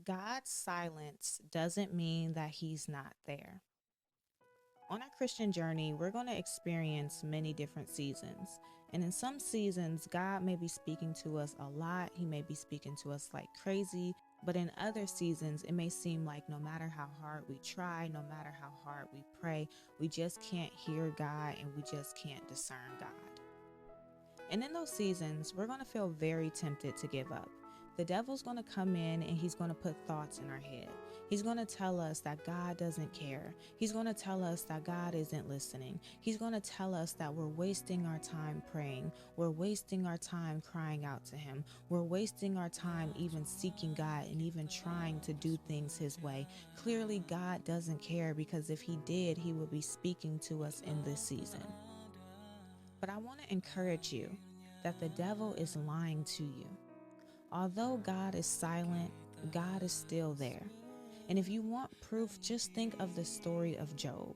God's silence doesn't mean that He's not there. On our Christian journey, we're going to experience many different seasons. And in some seasons, God may be speaking to us a lot. He may be speaking to us like crazy. But in other seasons, it may seem like no matter how hard we try, no matter how hard we pray, we just can't hear God and we just can't discern God. And in those seasons, we're going to feel very tempted to give up. The devil's going to come in and he's going to put thoughts in our head. He's going to tell us that God doesn't care. He's going to tell us that God isn't listening. He's going to tell us that we're wasting our time praying. We're wasting our time crying out to Him. We're wasting our time even seeking God and even trying to do things His way. Clearly, God doesn't care, because if He did, He would be speaking to us in this season. But I want to encourage you that the devil is lying to you. Although God is silent, God is still there. And if you want proof, just think of the story of Job.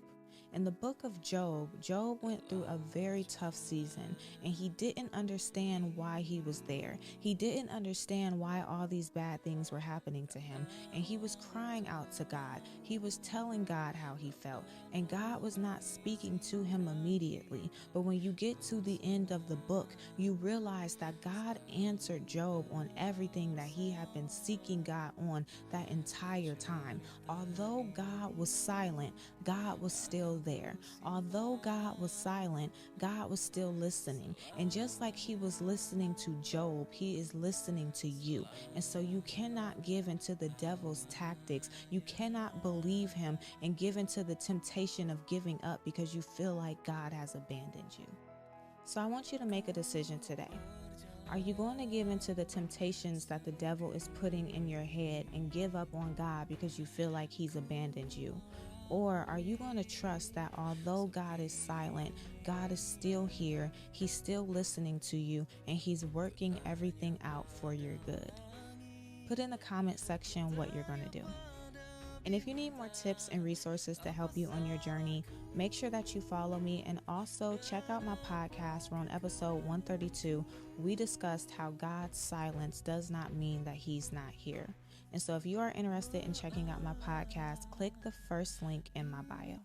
In the book of Job, Job went through a very tough season, and he didn't understand why he was there. He didn't understand why all these bad things were happening to him, and he was crying out to God. He was telling God how he felt, and God was not speaking to him immediately. But when you get to the end of the book, you realize that God answered Job on everything that he had been seeking God on that entire time. Although God was silent, God was still there. Although God was silent, God was still listening. And just like He was listening to Job, He is listening to you. And so you cannot give into the devil's tactics. You cannot believe him and give into the temptation of giving up because you feel like God has abandoned you. So I want you to make a decision today. Are you going to give into the temptations that the devil is putting in your head and give up on God because you feel like He's abandoned you? Or are you going to trust that although God is silent, God is still here, He's still listening to you, and He's working everything out for your good? Put in the comment section what you're going to do. And if you need more tips and resources to help you on your journey, make sure that you follow me, and also check out my podcast. We're on episode 132. We discussed how God's silence does not mean that He's not here. And so if you are interested in checking out my podcast, click the first link in my bio.